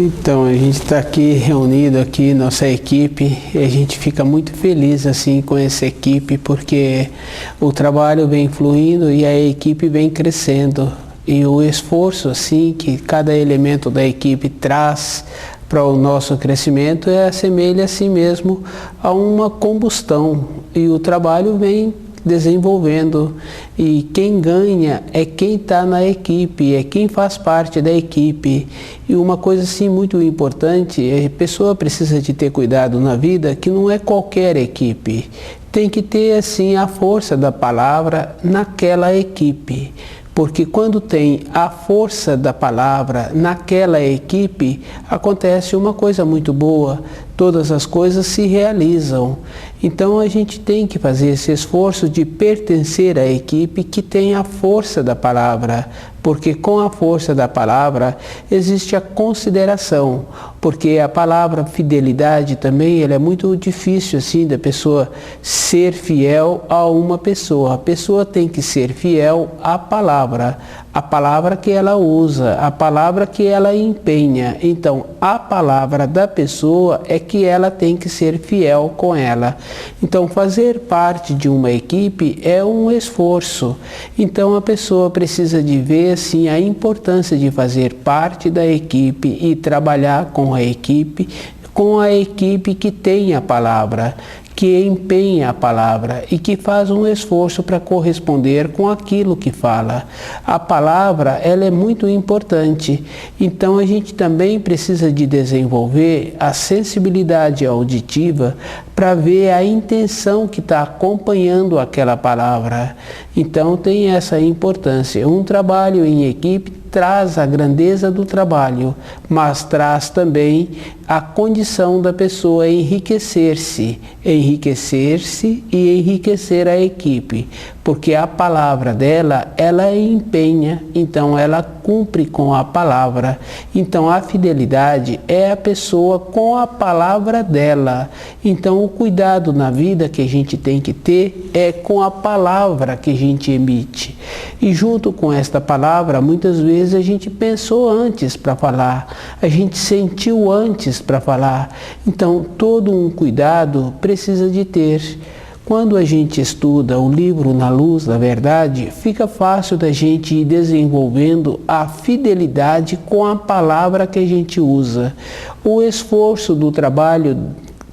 Então, a gente está aqui reunido aqui, nossa equipe, e a gente fica muito feliz assim com essa equipe, porque o trabalho vem fluindo e a equipe vem crescendo. E o esforço assim que cada elemento da equipe traz para o nosso crescimento assemelha assim mesmo a uma combustão, e o trabalho vem desenvolvendo, e quem ganha é quem está na equipe, é quem faz parte da equipe. E uma coisa assim muito importante, a pessoa precisa de ter cuidado na vida, que não é qualquer equipe, tem que ter assim a força da palavra naquela equipe. Porque quando tem a força da palavra naquela equipe, acontece uma coisa muito boa, todas as coisas se realizam. Então a gente tem que fazer esse esforço de pertencer à equipe que tem a força da palavra, porque com a força da palavra existe a consideração, porque a palavra fidelidade também ela é muito difícil assim da pessoa ser fiel a uma pessoa. A pessoa tem que ser fiel à palavra que ela usa, a palavra que ela empenha. Então, a palavra da pessoa é que ela tem que ser fiel com ela. Então, fazer parte de uma equipe é um esforço. Então, a pessoa precisa de ver assim a importância de fazer parte da equipe e trabalhar com a equipe que tem a palavra, que empenha a palavra e que faz um esforço para corresponder com aquilo que fala. A palavra, ela é muito importante. Então a gente também precisa de desenvolver a sensibilidade auditiva para ver a intenção que está acompanhando aquela palavra. Então tem essa importância. Um trabalho em equipe traz a grandeza do trabalho, mas traz também a condição da pessoa enriquecer-se e enriquecer a equipe, porque a palavra dela, ela empenha, então ela cumpre com a palavra. Então a fidelidade é a pessoa com a palavra dela. Então o cuidado na vida que a gente tem que ter é com a palavra que a gente emite. E junto com esta palavra, muitas vezes a gente pensou antes para falar, a gente sentiu antes para falar. Então todo um cuidado precisa de ter. Quando a gente estuda o livro Na Luz da Verdade, fica fácil da gente ir desenvolvendo a fidelidade com a palavra que a gente usa. O esforço do trabalho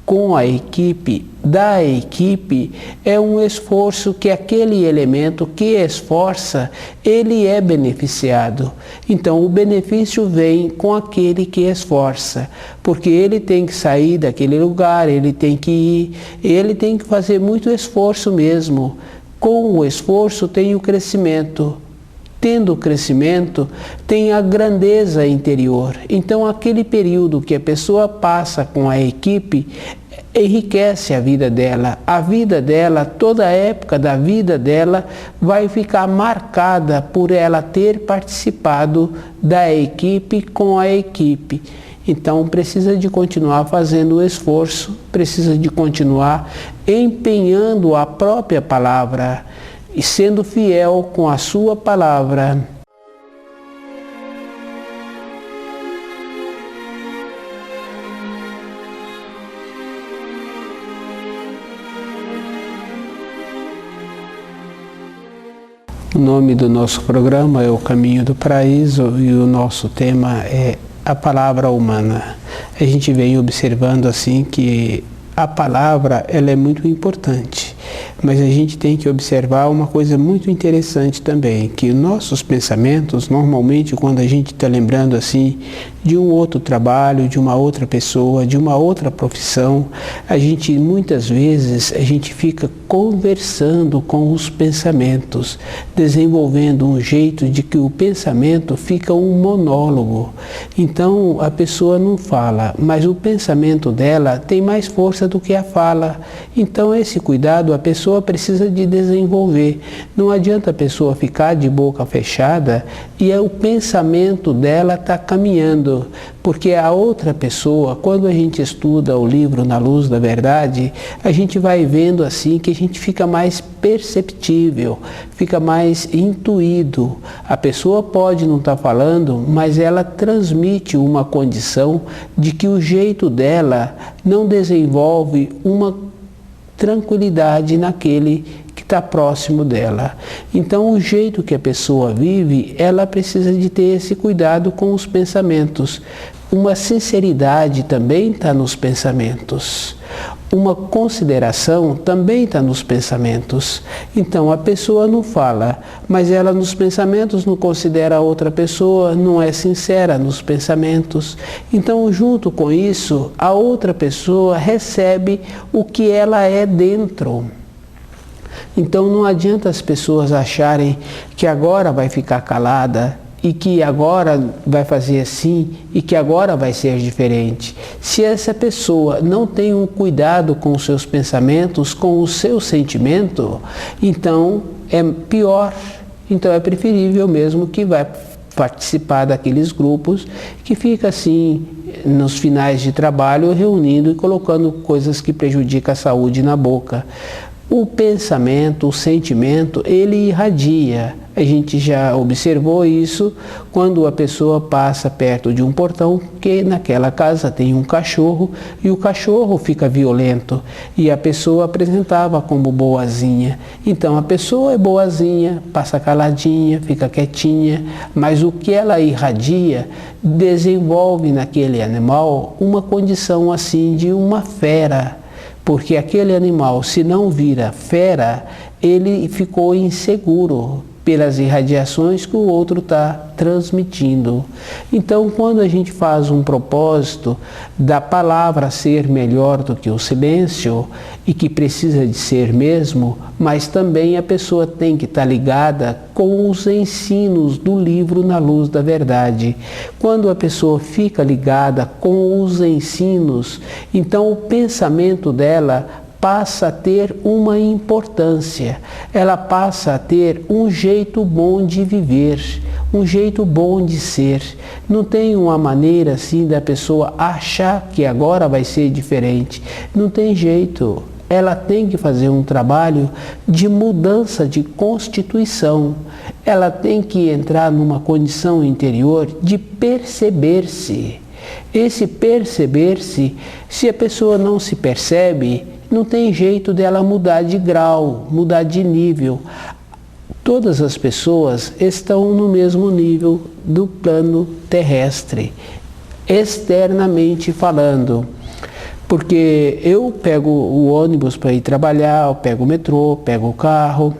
com a equipe, da equipe, é um esforço que aquele elemento que esforça, ele é beneficiado. Então o benefício vem com aquele que esforça, porque ele tem que sair daquele lugar, ele tem que fazer muito esforço mesmo. Com o esforço tem o crescimento. Tendo o crescimento, tem a grandeza interior. Então, aquele período que a pessoa passa com a equipe, enriquece a vida dela. A vida dela, toda a época da vida dela, vai ficar marcada por ela ter participado da equipe com a equipe. Então, precisa de continuar fazendo o esforço, precisa de continuar empenhando a própria palavra e sendo fiel com a sua palavra. O nome do nosso programa é O Caminho do Paraíso e o nosso tema é a palavra humana. A gente vem observando assim que a palavra ela é muito importante. Mas a gente tem que observar uma coisa muito interessante também, que nossos pensamentos, normalmente quando a gente está lembrando assim de um outro trabalho, de uma outra pessoa, de uma outra profissão, muitas vezes a gente fica conversando com os pensamentos, desenvolvendo um jeito de que o pensamento fica um monólogo. Então a pessoa não fala, mas o pensamento dela tem mais força do que a fala. Então esse cuidado a pessoa pessoa precisa de desenvolver. Não adianta a pessoa ficar de boca fechada e o pensamento dela está caminhando, porque a outra pessoa, quando a gente estuda o livro Na Luz da Verdade, a gente vai vendo assim que a gente fica mais perceptível, fica mais intuído. A pessoa pode não estar falando, mas ela transmite uma condição de que o jeito dela não desenvolve uma tranquilidade naquele que está próximo dela. Então, o jeito que a pessoa vive, ela precisa de ter esse cuidado com os pensamentos. Uma sinceridade também está nos pensamentos. Uma consideração também está nos pensamentos. Então, a pessoa não fala, mas ela nos pensamentos não considera a outra pessoa, não é sincera nos pensamentos. Então, junto com isso, a outra pessoa recebe o que ela é dentro. Então, não adianta as pessoas acharem que agora vai ficar calada, e que agora vai fazer assim, e que agora vai ser diferente. Se essa pessoa não tem um cuidado com os seus pensamentos, com o seu sentimento, então é pior. Então é preferível mesmo que vai participar daqueles grupos que fica assim, nos finais de trabalho, reunindo e colocando coisas que prejudicam a saúde na boca. O pensamento, o sentimento, ele irradia. A gente já observou isso quando a pessoa passa perto de um portão, que naquela casa tem um cachorro e o cachorro fica violento e a pessoa apresentava como boazinha. Então a pessoa é boazinha, passa caladinha, fica quietinha, mas o que ela irradia desenvolve naquele animal uma condição assim de uma fera. Porque aquele animal, se não vira fera, ele ficou inseguro pelas irradiações que o outro está transmitindo. Então, quando a gente faz um propósito da palavra ser melhor do que o silêncio, e que precisa de ser mesmo, mas também a pessoa tem que estar ligada com os ensinos do livro Na Luz da Verdade. Quando a pessoa fica ligada com os ensinos, então o pensamento dela passa a ter uma importância, ela passa a ter um jeito bom de viver, um jeito bom de ser. Não tem uma maneira assim da pessoa achar que agora vai ser diferente. Não tem jeito. Ela tem que fazer um trabalho de mudança de constituição. Ela tem que entrar numa condição interior de perceber-se. Esse perceber-se, se a pessoa não se percebe, não tem jeito dela mudar de grau, mudar de nível. Todas as pessoas estão no mesmo nível do plano terrestre, externamente falando. Porque eu pego o ônibus para ir trabalhar, eu pego o metrô, pego o carro.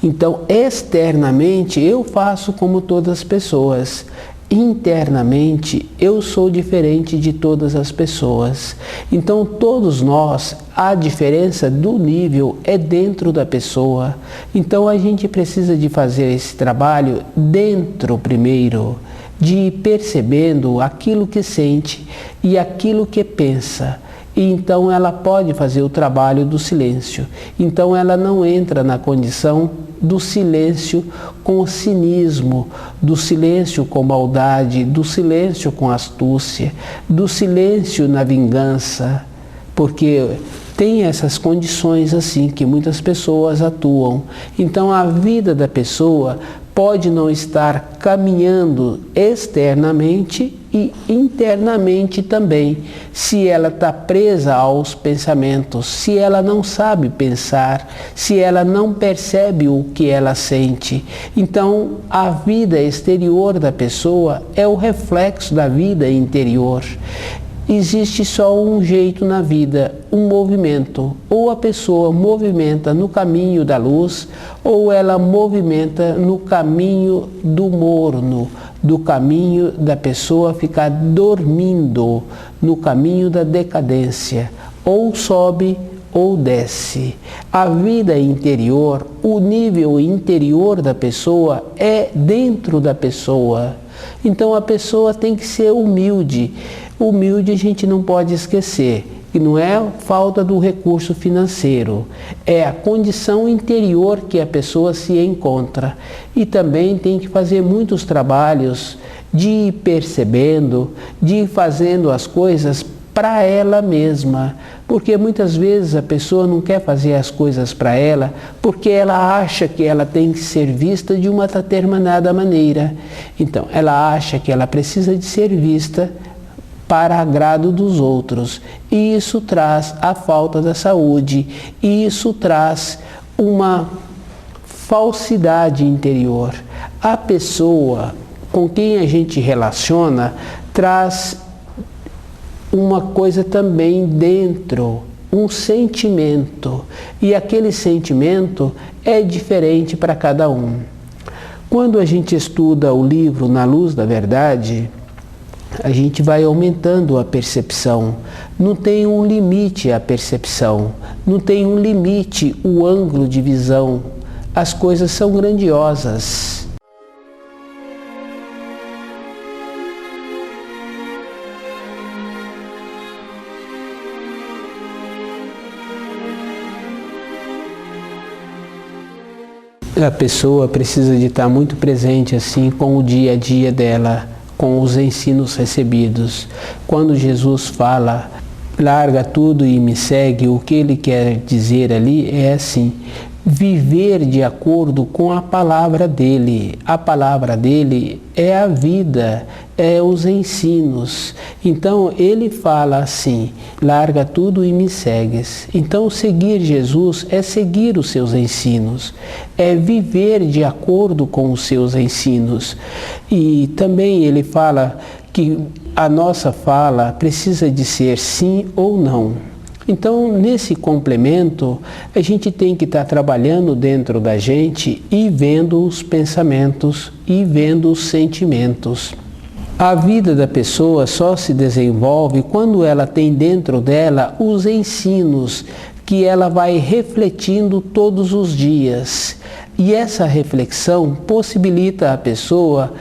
Então, externamente, eu faço como todas as pessoas. Internamente, eu sou diferente de todas as pessoas. Então, todos nós, a diferença do nível é dentro da pessoa. Então, a gente precisa de fazer esse trabalho dentro primeiro, de ir percebendo aquilo que sente e aquilo que pensa. E então ela pode fazer o trabalho do silêncio. Então ela não entra na condição do silêncio com cinismo, do silêncio com maldade, do silêncio com astúcia, do silêncio na vingança, porque tem essas condições assim que muitas pessoas atuam. Então a vida da pessoa pode não estar caminhando externamente e internamente também, se ela está presa aos pensamentos, se ela não sabe pensar, se ela não percebe o que ela sente. Então, a vida exterior da pessoa é o reflexo da vida interior. Existe só um jeito na vida, um movimento. Ou a pessoa movimenta no caminho da luz, ou ela movimenta no caminho do morno, do caminho da pessoa ficar dormindo, no caminho da decadência. Ou sobe ou desce. A vida interior, o nível interior da pessoa é dentro da pessoa. Então a pessoa tem que ser humilde. Humilde a gente não pode esquecer. que não é falta do recurso financeiro, é a condição interior que a pessoa se encontra. E também tem que fazer muitos trabalhos de ir percebendo, de ir fazendo as coisas para ela mesma, porque muitas vezes a pessoa não quer fazer as coisas para ela, porque ela acha que ela tem que ser vista de uma determinada maneira. Então, ela acha que ela precisa de ser vista para agrado dos outros, e isso traz a falta da saúde, e isso traz uma falsidade interior. A pessoa com quem a gente relaciona traz uma coisa também dentro, um sentimento, e aquele sentimento é diferente para cada um. Quando a gente estuda o livro Na Luz da Verdade, a gente vai aumentando a percepção. Não tem um limite a percepção, não tem um limite o ângulo de visão. As coisas são grandiosas. A pessoa precisa de estar muito presente assim com o dia a dia dela, com os ensinos recebidos. Quando Jesus fala, larga tudo e me segue, o que ele quer dizer ali é assim, viver de acordo com a palavra dele. A palavra dele é a vida, é os ensinos. Então ele fala assim, larga tudo e me segues. Então seguir Jesus é seguir os seus ensinos, é viver de acordo com os seus ensinos. E também ele fala que a nossa fala precisa de ser sim ou não. Então, nesse complemento, a gente tem que estar trabalhando dentro da gente e vendo os pensamentos e vendo os sentimentos. A vida da pessoa só se desenvolve quando ela tem dentro dela os ensinos que ela vai refletindo todos os dias. E essa reflexão possibilita a pessoa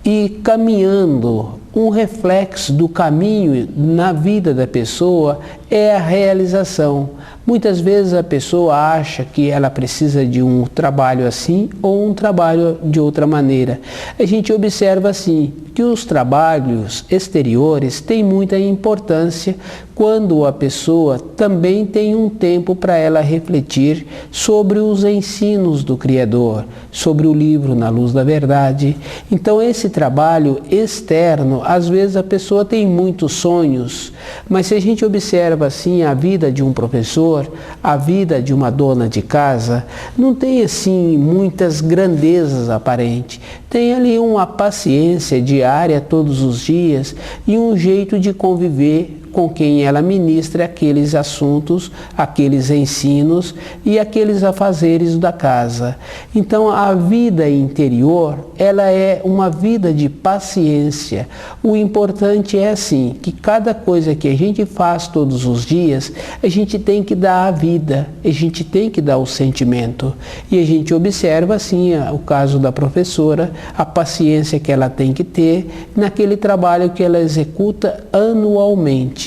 ir caminhando. Um reflexo do caminho na vida da pessoa é a realização. Muitas vezes a pessoa acha que ela precisa de um trabalho assim ou um trabalho de outra maneira. A gente observa assim que os trabalhos exteriores têm muita importância quando a pessoa também tem um tempo para ela refletir sobre os ensinos do Criador, sobre o livro Na Luz da Verdade. Então esse trabalho externo, às vezes a pessoa tem muitos sonhos, mas se a gente observa assim a vida de um professor, a vida de uma dona de casa, não tem assim muitas grandezas aparentes. Tem ali uma paciência diária todos os dias e um jeito de conviver com quem ela ministra aqueles assuntos, aqueles ensinos e aqueles afazeres da casa. Então a vida interior, ela é uma vida de paciência. O importante é assim, que cada coisa que a gente faz todos os dias, a gente tem que dar a vida, a gente tem que dar o sentimento. E a gente observa assim o caso da professora, a paciência que ela tem que ter naquele trabalho que ela executa anualmente.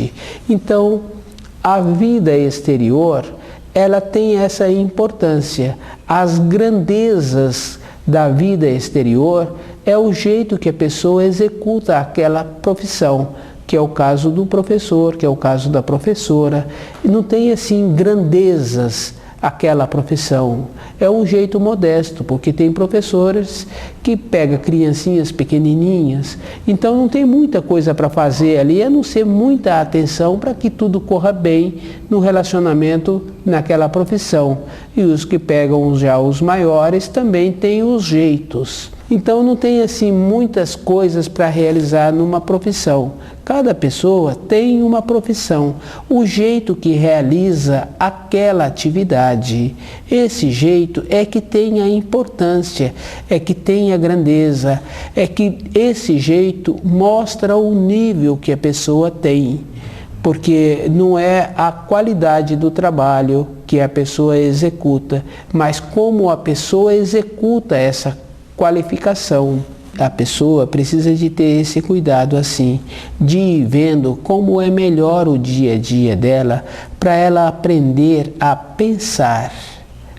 Então, a vida exterior, ela tem essa importância. As grandezas da vida exterior é o jeito que a pessoa executa aquela profissão, que é o caso do professor, que é o caso da professora. E não tem assim grandezas aquela profissão. É um jeito modesto, porque tem professores que pegam criancinhas pequenininhas, então não tem muita coisa para fazer ali, a não ser muita atenção para que tudo corra bem no relacionamento naquela profissão. E os que pegam já os maiores também têm os jeitos. Então não tem assim muitas coisas para realizar numa profissão. Cada pessoa tem uma profissão, o jeito que realiza aquela atividade. Esse jeito é que tem a importância, é que tem a grandeza, é que esse jeito mostra o nível que a pessoa tem. Porque não é a qualidade do trabalho que a pessoa executa, mas como a pessoa executa essa qualificação. a pessoa precisa de ter esse cuidado assim, de ir vendo como é melhor o dia a dia dela, para ela aprender a pensar,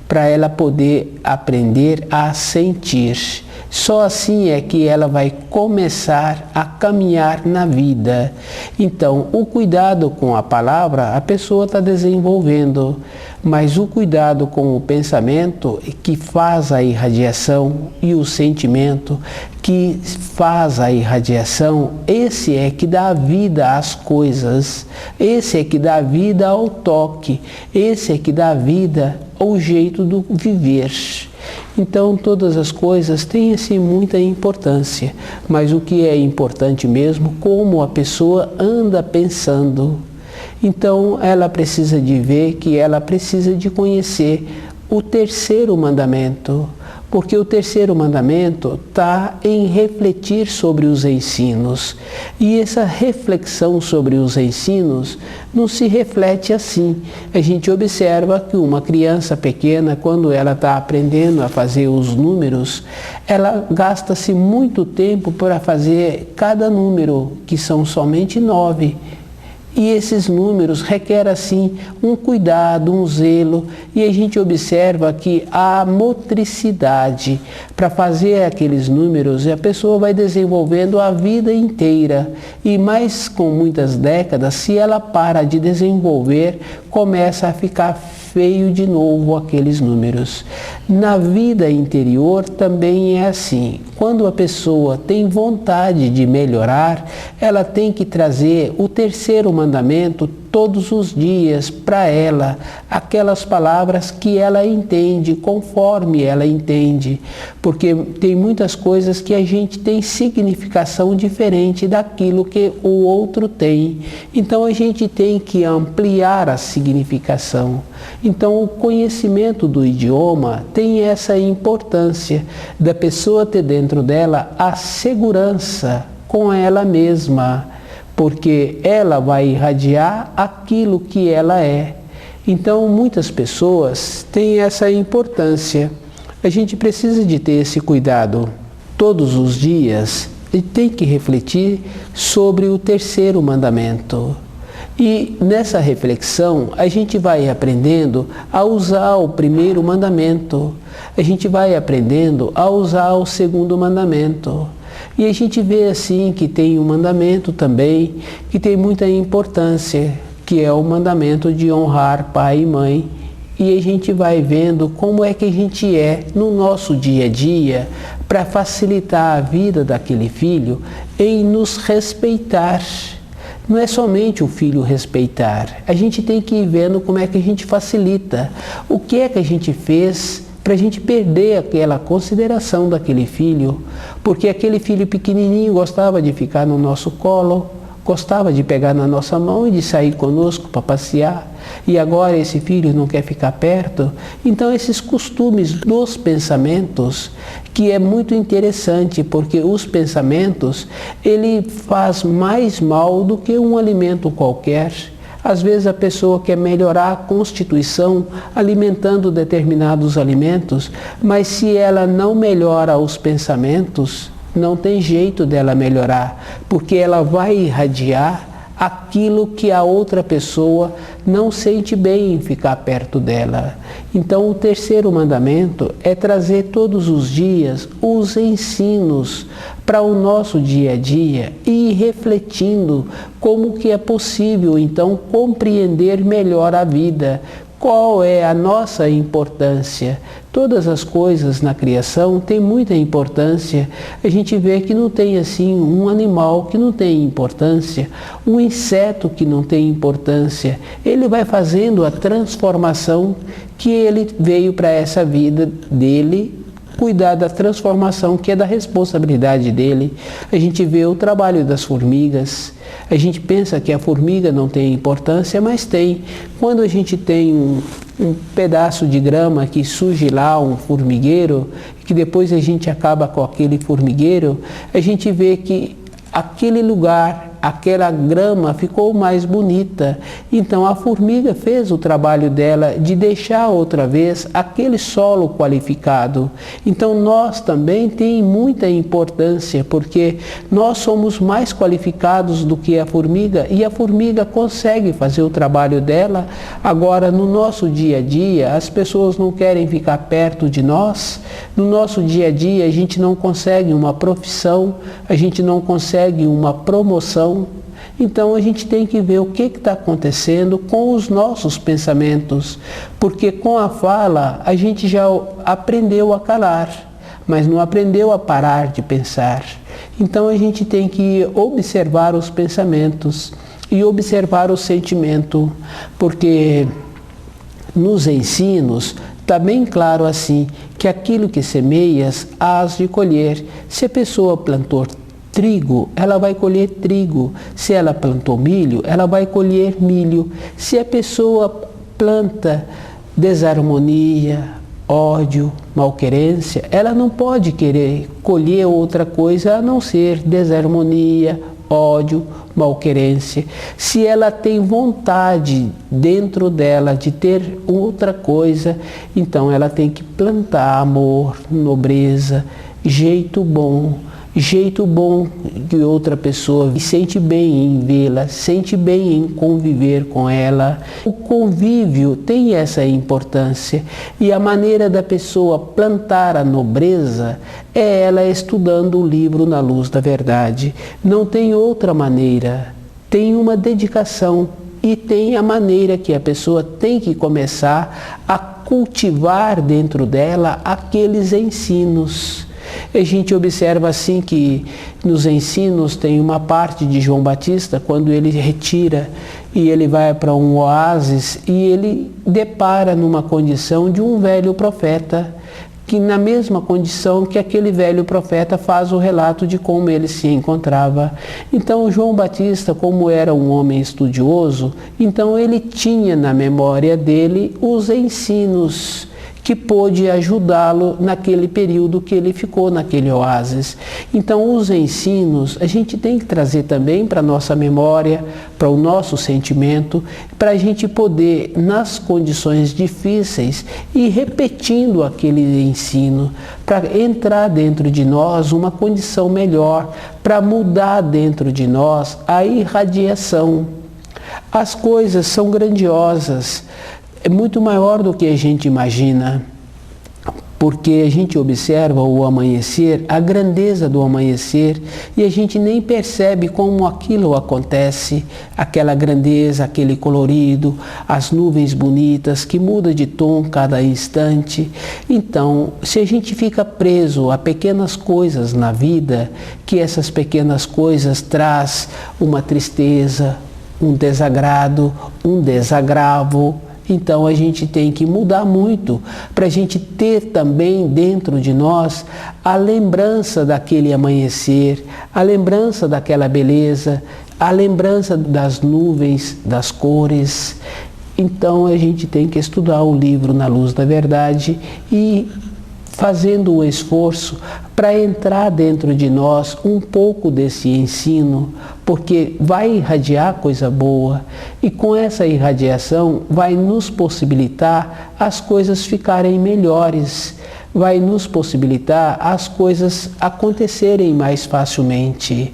para ela poder aprender a sentir. Só assim é que ela vai começar a caminhar na vida. Então, o cuidado com a palavra, a pessoa está desenvolvendo, mas o cuidado com o pensamento, que faz a irradiação, e o sentimento, que faz a irradiação, esse é que dá vida às coisas, esse é que dá vida ao toque, esse é que dá vida ao jeito do viver. Então, todas as coisas têm assim muita importância, mas o que é importante mesmo, como a pessoa anda pensando. Então, ela precisa de ver que ela precisa de conhecer o terceiro mandamento, porque o terceiro mandamento está em refletir sobre os ensinos. E essa reflexão sobre os ensinos não se reflete assim. A gente observa que uma criança pequena, quando ela está aprendendo a fazer os números, ela gasta-se muito tempo para fazer cada número, que são somente 9. E esses números requerem, assim, um cuidado, um zelo, e a gente observa que a motricidade para fazer aqueles números, a pessoa vai desenvolvendo a vida inteira, e mais com muitas décadas, se ela para de desenvolver, começa a ficar feio de novo aqueles números. Na vida interior também é assim. Quando a pessoa tem vontade de melhorar, ela tem que trazer o terceiro mandamento todos os dias para ela, aquelas palavras que ela entende, conforme ela entende, porque tem muitas coisas que a gente tem significação diferente daquilo que o outro tem. Então a gente tem que ampliar a significação. Então o conhecimento do idioma tem essa importância da pessoa ter dentro dela a segurança com ela mesma, porque ela vai irradiar aquilo que ela é. Então, muitas pessoas têm essa importância. A gente precisa de ter esse cuidado. Todos os dias, e tem que refletir sobre o terceiro mandamento. E nessa reflexão, a gente vai aprendendo a usar o primeiro mandamento. A gente vai aprendendo a usar o segundo mandamento. E a gente vê assim que tem um mandamento também que tem muita importância, que é o mandamento de honrar pai e mãe. E a gente vai vendo como é que a gente é no nosso dia a dia para facilitar a vida daquele filho em nos respeitar. Não é somente o filho respeitar, a gente tem que ir vendo como é que a gente facilita. O que é que a gente fez para a gente perder aquela consideração daquele filho, porque aquele filho pequenininho gostava de ficar no nosso colo, gostava de pegar na nossa mão e de sair conosco para passear, e agora esse filho não quer ficar perto. Então esses costumes dos pensamentos, que é muito interessante, porque os pensamentos, ele faz mais mal do que um alimento qualquer. Às vezes a pessoa quer melhorar a constituição alimentando determinados alimentos, mas se ela não melhora os pensamentos, não tem jeito dela melhorar, porque ela vai irradiar aquilo que a outra pessoa não sente bem em ficar perto dela. Então o terceiro mandamento é trazer todos os dias os ensinos para o nosso dia a dia e ir refletindo como que é possível então compreender melhor a vida. Qual é a nossa importância? Todas as coisas na criação têm muita importância. A gente vê que não tem assim um animal que não tem importância, um inseto que não tem importância. Ele vai fazendo a transformação que ele veio para essa vida dele, cuidar da transformação que é da responsabilidade dele. A gente vê o trabalho das formigas. A gente pensa que a formiga não tem importância, mas tem. Quando a gente tem um pedaço de grama que surge lá, um formigueiro, que depois a gente acaba com aquele formigueiro, a gente vê que aquele lugar aquela grama ficou mais bonita. Então a formiga fez o trabalho dela de deixar outra vez aquele solo qualificado. Então nós também tem muita importância, porque nós somos mais qualificados do que a formiga e a formiga consegue fazer o trabalho dela. Agora, no nosso dia a dia, as pessoas não querem ficar perto de nós. No nosso dia a dia, a gente não consegue uma profissão, a gente não consegue uma promoção. Então a gente tem que ver o que está acontecendo com os nossos pensamentos, porque com a fala a gente já aprendeu a calar, mas não aprendeu a parar de pensar. Então a gente tem que observar os pensamentos e observar o sentimento, porque nos ensinos está bem claro assim, que aquilo que semeias, hás de colher. Se a pessoa plantou trigo, ela vai colher trigo. Se ela plantou milho, ela vai colher milho. Se a pessoa planta desarmonia, ódio, malquerência, ela não pode querer colher outra coisa a não ser desarmonia, ódio, malquerência. Se ela tem vontade dentro dela de ter outra coisa, então ela tem que plantar amor, nobreza, jeito bom que outra pessoa sente bem em vê-la, sente bem em conviver com ela. O convívio tem essa importância e a maneira da pessoa plantar a nobreza é ela estudando o livro Na Luz da Verdade. Não tem outra maneira, tem uma dedicação e tem a maneira que a pessoa tem que começar a cultivar dentro dela aqueles ensinos. A gente observa assim que nos ensinos tem uma parte de João Batista, quando ele retira e ele vai para um oásis e ele depara numa condição de um velho profeta, que na mesma condição que aquele velho profeta faz o relato de como ele se encontrava. Então João Batista, como era um homem estudioso, então ele tinha na memória dele os ensinos que pôde ajudá-lo naquele período que ele ficou naquele oásis. Então os ensinos a gente tem que trazer também para a nossa memória, para o nosso sentimento, para a gente poder, nas condições difíceis, ir repetindo aquele ensino, para entrar dentro de nós uma condição melhor, para mudar dentro de nós a irradiação. As coisas são grandiosas, é muito maior do que a gente imagina, porque a gente observa o amanhecer, a grandeza do amanhecer, e a gente nem percebe como aquilo acontece, aquela grandeza, aquele colorido, as nuvens bonitas que mudam de tom cada instante. Então, se a gente fica preso a pequenas coisas na vida, que essas pequenas coisas traz uma tristeza, um desagrado, um desagravo, então a gente tem que mudar muito para a gente ter também dentro de nós a lembrança daquele amanhecer, a lembrança daquela beleza, a lembrança das nuvens, das cores. Então a gente tem que estudar o livro Na Luz da Verdade e fazendo o esforço para entrar dentro de nós um pouco desse ensino, porque vai irradiar coisa boa e com essa irradiação vai nos possibilitar as coisas ficarem melhores, vai nos possibilitar as coisas acontecerem mais facilmente.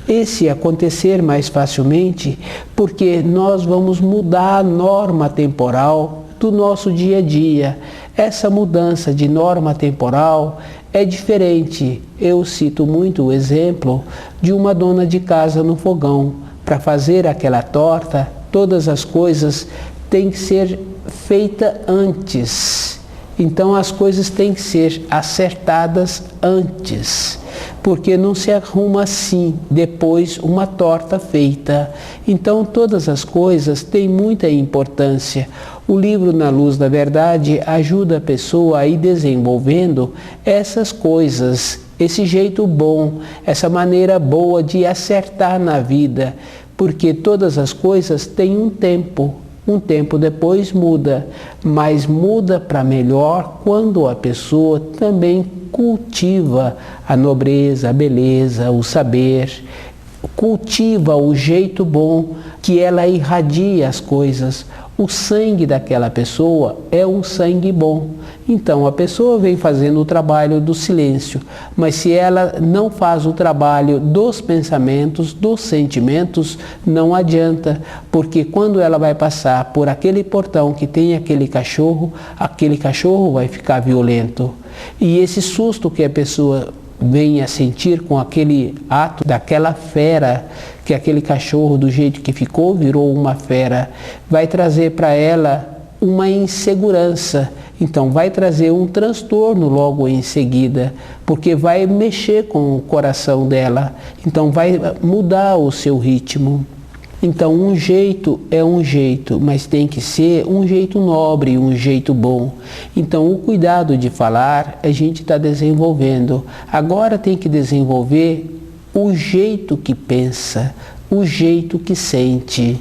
Esse acontecer mais facilmente porque nós vamos mudar a norma temporal do nosso dia a dia. Essa mudança de norma temporal é diferente. Eu cito muito o exemplo de uma dona de casa no fogão. Para fazer aquela torta, todas as coisas têm que ser feitas antes. Então as coisas têm que ser acertadas antes, porque não se arruma assim depois uma torta feita. Então todas as coisas têm muita importância. O livro Na Luz da Verdade ajuda a pessoa a ir desenvolvendo essas coisas, esse jeito bom, essa maneira boa de acertar na vida, porque todas as coisas têm um tempo. Um tempo depois muda, mas muda para melhor quando a pessoa também cultiva a nobreza, a beleza, o saber, cultiva o jeito bom, que ela irradia as coisas. O sangue daquela pessoa é um sangue bom. Então a pessoa vem fazendo o trabalho do silêncio, mas se ela não faz o trabalho dos pensamentos, dos sentimentos, não adianta, porque quando ela vai passar por aquele portão que tem aquele cachorro vai ficar violento. E esse susto que a pessoa vem a sentir com aquele ato daquela fera, que aquele cachorro do jeito que ficou virou uma fera, vai trazer para ela uma insegurança. Então vai trazer um transtorno logo em seguida, porque vai mexer com o coração dela, então vai mudar o seu ritmo. Então um jeito é um jeito, mas tem que ser um jeito nobre, um jeito bom. Então o cuidado de falar a gente está desenvolvendo. Agora tem que desenvolver o jeito que pensa, o jeito que sente.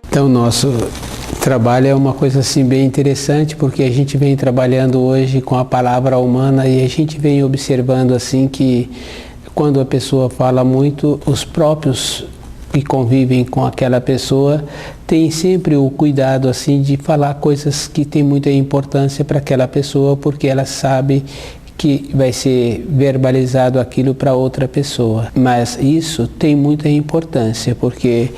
Então, nosso trabalho é uma coisa assim bem interessante, porque a gente vem trabalhando hoje com a palavra humana e a gente vem observando assim que quando a pessoa fala muito, os próprios que convivem com aquela pessoa têm sempre o cuidado assim de falar coisas que têm muita importância para aquela pessoa, porque ela sabe que vai ser verbalizado aquilo para outra pessoa. Mas isso tem muita importância, porque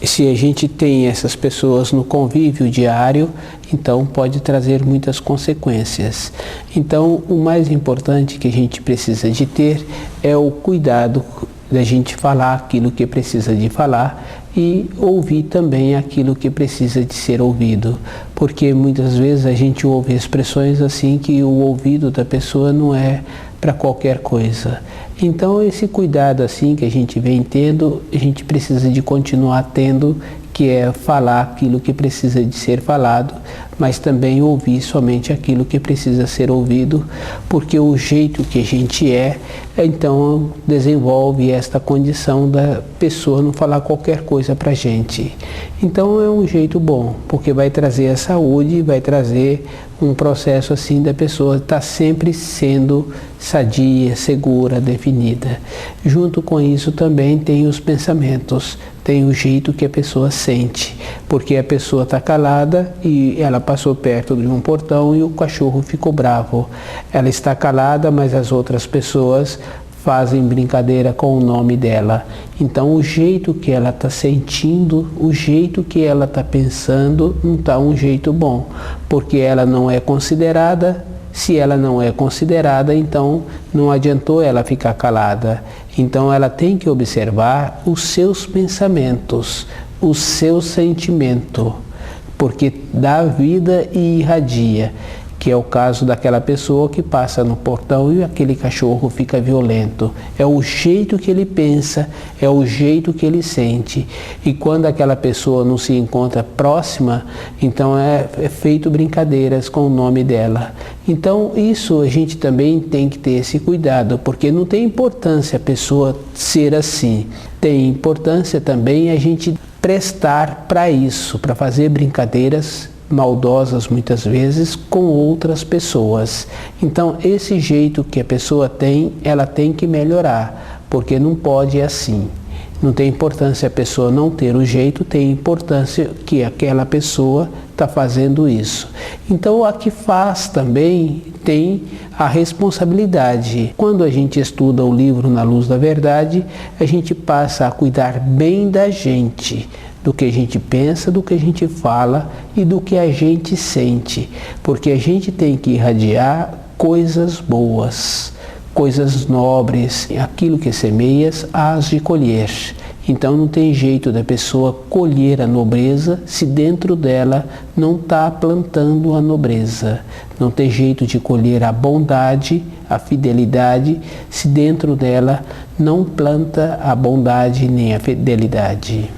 se a gente tem essas pessoas no convívio diário, então pode trazer muitas consequências. Então, o mais importante que a gente precisa de ter é o cuidado da gente falar aquilo que precisa de falar e ouvir também aquilo que precisa de ser ouvido, porque muitas vezes a gente ouve expressões assim que o ouvido da pessoa não é para qualquer coisa. Então esse cuidado assim que a gente vem tendo, a gente precisa de continuar tendo, que é falar aquilo que precisa de ser falado, mas também ouvir somente aquilo que precisa ser ouvido, porque o jeito que a gente então desenvolve esta condição da pessoa não falar qualquer coisa para a gente. Então é um jeito bom, porque vai trazer a saúde, vai trazer um processo assim da pessoa estar sempre sendo sadia, segura, definida. Junto com isso também tem os pensamentos, tem o jeito que a pessoa sente, porque a pessoa está calada e ela passou perto de um portão e o cachorro ficou bravo. Ela está calada, mas as outras pessoas fazem brincadeira com o nome dela. Então o jeito que ela está sentindo, o jeito que ela está pensando, não está um jeito bom, porque ela não é considerada. Se ela não é considerada, então não adiantou ela ficar calada. Então ela tem que observar os seus pensamentos, o seu sentimento, porque dá vida e irradia, que é o caso daquela pessoa que passa no portão e aquele cachorro fica violento. É o jeito que ele pensa, é o jeito que ele sente. E quando aquela pessoa não se encontra próxima, então é feito brincadeiras com o nome dela. Então isso a gente também tem que ter esse cuidado, porque não tem importância a pessoa ser assim. Tem importância também a gente prestar para isso, para fazer brincadeiras maldosas muitas vezes com outras pessoas. Então esse jeito que a pessoa tem, ela tem que melhorar, porque não pode assim. Não tem importância a pessoa não ter o jeito, tem importância que aquela pessoa está fazendo isso. Então a que faz também tem a responsabilidade. Quando a gente estuda o livro Na Luz da Verdade, a gente passa a cuidar bem da gente, do que a gente pensa, do que a gente fala e do que a gente sente, porque a gente tem que irradiar coisas boas, coisas nobres. Aquilo que semeias, hás de colher. Então não tem jeito da pessoa colher a nobreza se dentro dela não está plantando a nobreza. Não tem jeito de colher a bondade, a fidelidade, se dentro dela não planta a bondade nem a fidelidade.